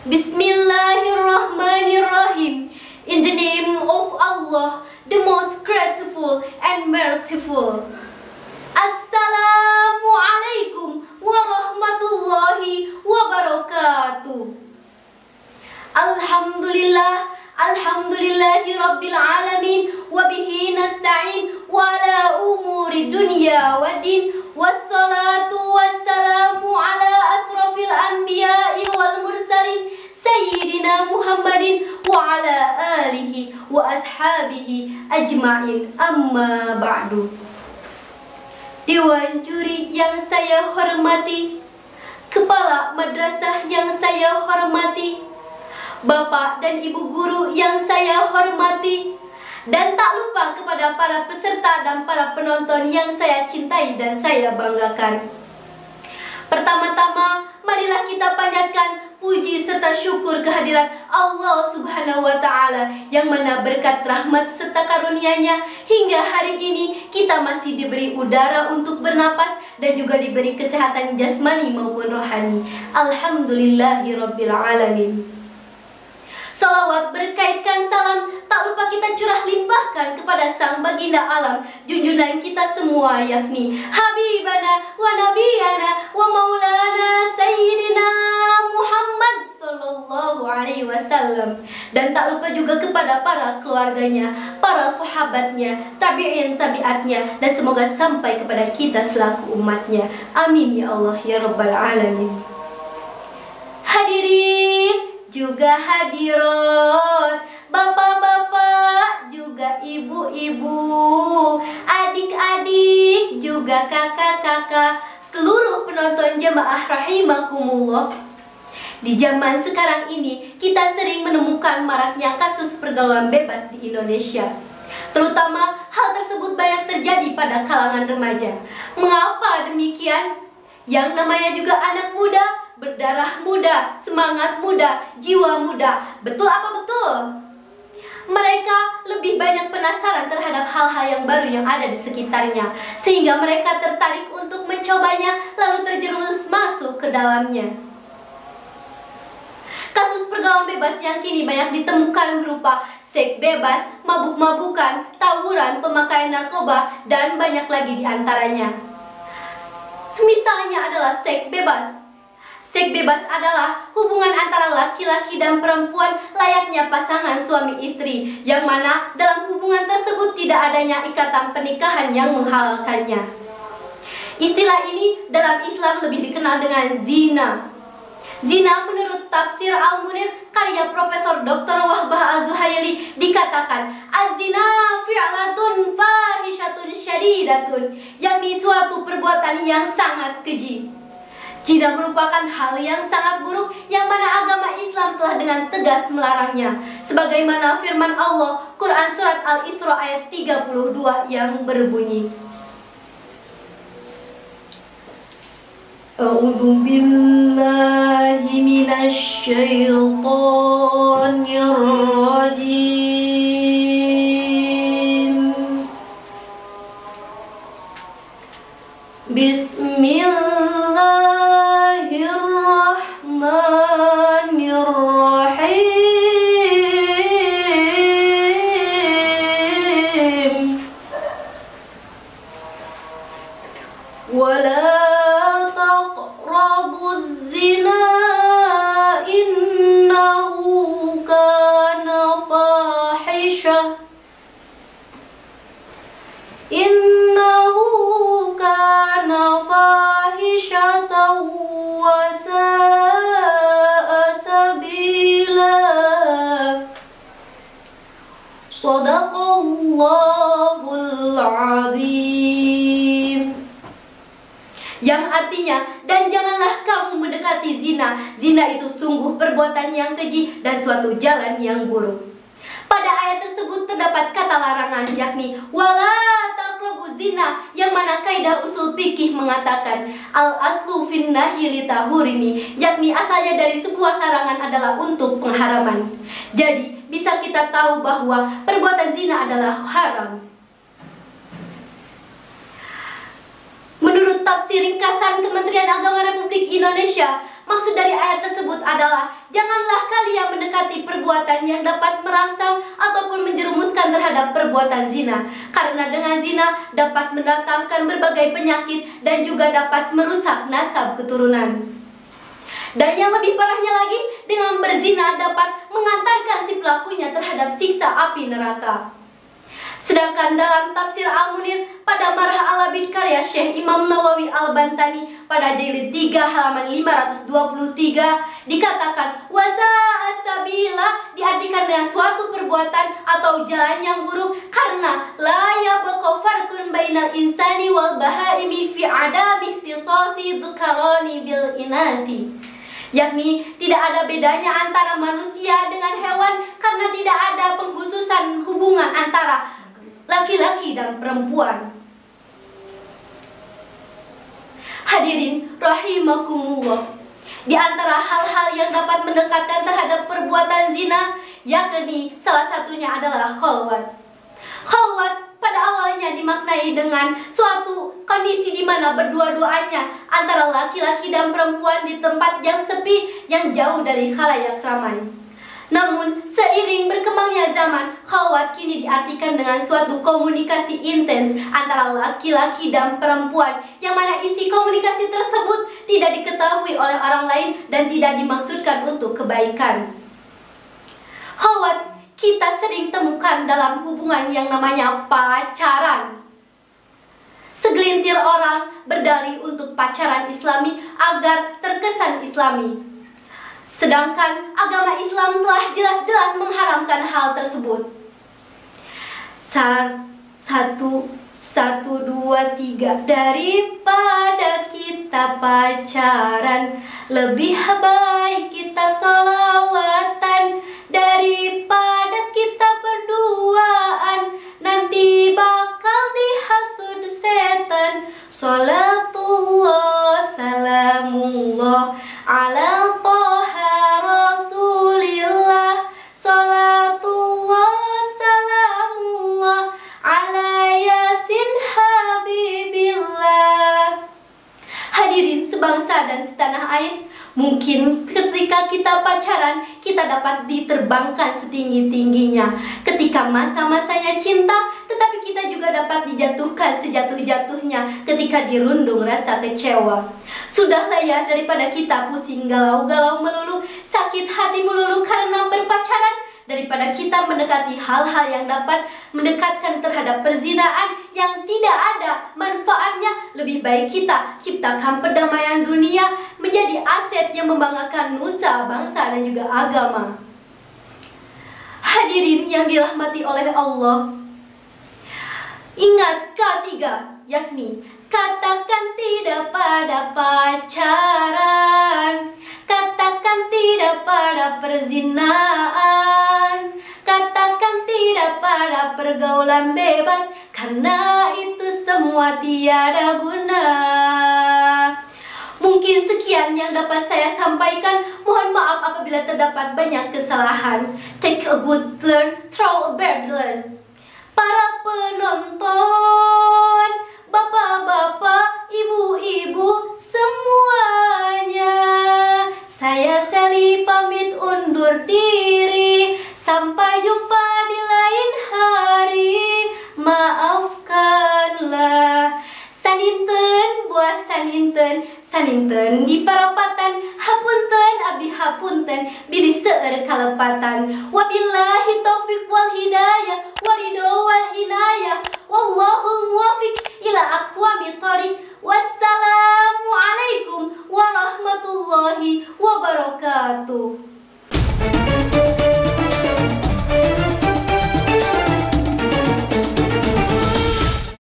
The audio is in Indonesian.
Bismillahirrahmanirrahim. In the name of Allah, the most grateful and merciful. Assalamualaikum warahmatullahi wabarakatuh. Alhamdulillahi rabbil alamin, wabihi nasta'in wa ala umuri dunya waddin, wassalatu wassalamu ala asrafil anbiya'i wal mursalin Sayyidina Muhammadin wa ala alihi wa ashabihi ajma'in, amma ba'du. Dewan juri yang saya hormati, kepala madrasah yang saya hormati, Bapak dan Ibu guru yang saya hormati, dan tak lupa kepada para peserta dan para penonton yang saya cintai dan saya banggakan. Pertama-tama, marilah kita panjatkan puji serta syukur kehadirat Allah Subhanahu wa Ta'ala, yang mana berkat rahmat serta karunia-Nya hingga hari ini kita masih diberi udara untuk bernapas dan juga diberi kesehatan jasmani maupun rohani. Alhamdulillahirabbil alamin. Salawat berkaitkan salam tak lupa kita curah limpahkan kepada sang baginda alam, junjungan kita semua, yakni Habibana wa Nabiyana wa Maulana Sayyidina Muhammad Sallallahu Alaihi Wasallam. Dan tak lupa juga kepada para keluarganya, para sahabatnya, tabi'in tabi'atnya, dan semoga sampai kepada kita selaku umatnya. Amin ya Allah ya Rabbal Alamin. Hadirin juga hadirat, bapak-bapak juga ibu-ibu, adik-adik juga kakak-kakak, seluruh penonton jemaah rahimakumullah. Di zaman sekarang ini kita sering menemukan maraknya kasus pergaulan bebas di Indonesia. Terutama hal tersebut banyak terjadi pada kalangan remaja. Mengapa demikian? Yang namanya juga anak muda, berdarah muda, semangat muda, jiwa muda. Betul apa betul? Mereka lebih banyak penasaran terhadap hal-hal yang baru yang ada di sekitarnya, sehingga mereka tertarik untuk mencobanya, lalu terjerumus masuk ke dalamnya. Kasus pergaulan bebas yang kini banyak ditemukan berupa seks bebas, mabuk-mabukan, tawuran, pemakaian narkoba, dan banyak lagi di antaranya. Semisalnya adalah seks bebas. Seks bebas adalah hubungan antara laki-laki dan perempuan layaknya pasangan suami istri, yang mana dalam hubungan tersebut tidak adanya ikatan pernikahan yang menghalalkannya. Istilah ini dalam Islam lebih dikenal dengan zina. Zina menurut tafsir Al-Munir karya Profesor Dr. Wahbah Az-Zuhaili dikatakan az-zina fi'latun fahishatun syadidatun, yakni suatu perbuatan yang sangat keji. Zina merupakan hal yang sangat buruk yang mana agama Islam telah dengan tegas melarangnya, sebagaimana firman Allah Quran surat Al-Isra ayat 32 yang berbunyi, A'udzu billahi minasy syaithanir rajim. Bismillahirrahmanirrahim. Wala taqrabuz zina innahu kana fahisyah. Innahu kana fahishatan wa sa'a sabila. Shadaqallahul azim. Yang artinya, dan janganlah kamu mendekati zina. Zina itu sungguh perbuatan yang keji dan suatu jalan yang buruk. Pada ayat tersebut terdapat kata larangan, yakni wala taqrabuz zina, yang mana kaidah usul fikih mengatakan al aslu fin nahyi litahurimi, yakni asalnya dari sebuah larangan adalah untuk pengharaman. Jadi bisa kita tahu bahwa perbuatan zina adalah haram. Menurut tafsir ringkasan Kementerian Agama Republik di Indonesia. Maksud dari ayat tersebut adalah janganlah kalian mendekati perbuatan yang dapat merangsang ataupun menjerumuskan terhadap perbuatan zina, karena dengan zina dapat mendatangkan berbagai penyakit dan juga dapat merusak nasab keturunan. Dan yang lebih parahnya lagi, dengan berzina dapat mengantarkan si pelakunya terhadap siksa api neraka. Sedangkan dalam tafsir Al-Munir pada Marh Al-Labid karya Syekh Imam Nawawi Al-Bantani pada jilid 3 halaman 523 dikatakan wasa'a sabila diartikan dengan suatu perbuatan atau jalan yang buruk, karena la yabqa farqun bainal insani wal bahaimi fi adami ikhtisasi dzukarani bil inasi, yakni tidak ada bedanya antara manusia dengan hewan karena tidak ada pengkhususan hubungan antara laki-laki dan perempuan. Hadirin rahimakumullah, di antara hal-hal yang dapat mendekatkan terhadap perbuatan zina, yakni salah satunya adalah khalwat. Khalwat pada awalnya dimaknai dengan suatu kondisi di mana berdua-duanya antara laki-laki dan perempuan di tempat yang sepi yang jauh dari khalayak ramai. Namun, seiring berkembangnya zaman, khalwat kini diartikan dengan suatu komunikasi intens antara laki-laki dan perempuan, yang mana isi komunikasi tersebut tidak diketahui oleh orang lain dan tidak dimaksudkan untuk kebaikan. Khalwat kita sering temukan dalam hubungan yang namanya pacaran. Segelintir orang berdalih untuk pacaran Islami agar terkesan Islami. Sedangkan agama Islam telah jelas-jelas mengharamkan hal tersebut. 1, 2, 3. Daripada kita pacaran, lebih baik kita sholawatan. Daripada kita berduaan, nanti bakal dihasud setan. Sholatullah salamullah ala toha rasulillah. Sholatullah salamullah ala yasin habibillah. Hadirin sebangsa dan setanah air, mungkin ketika kita pacaran, kita dapat diterbangkan setinggi-tingginya ketika masa-masanya cinta, tetapi kita juga dapat dijatuhkan sejatuh-jatuhnya ketika dirundung rasa kecewa. Sudahlah ya, daripada kita pusing galau-galau melulu, sakit hati melulu karena berpacaran, daripada kita mendekati hal-hal yang dapat mendekatkan terhadap perzinaan yang tidak ada manfaatnya, lebih baik kita ciptakan perdamaian dunia menjadi aset yang membanggakan nusa, bangsa, dan juga agama. Hadirin yang dirahmati oleh Allah, ingat ketiga, yakni katakan tidak pada pacaran, katakan tidak pada perzinaan, katakan tidak pada pergaulan bebas, karena itu semua tiada guna. Mungkin sekian yang dapat saya sampaikan. Mohon maaf apabila terdapat banyak kesalahan. Take a good turn, throw a bad learn. Para penonton, bapak-bapak, ibu-ibu semuanya, saya Sally pamit undur diri. Sampai jumpa di lain hari. Maafkanlah. Saninten buah saninten, saninten di parapatan, hapunten abi hapunten bili seueur kalepatan. Wabillahi taufiq wal hidayah, warido wal inayah, wallahul muwafiq ila aqwamit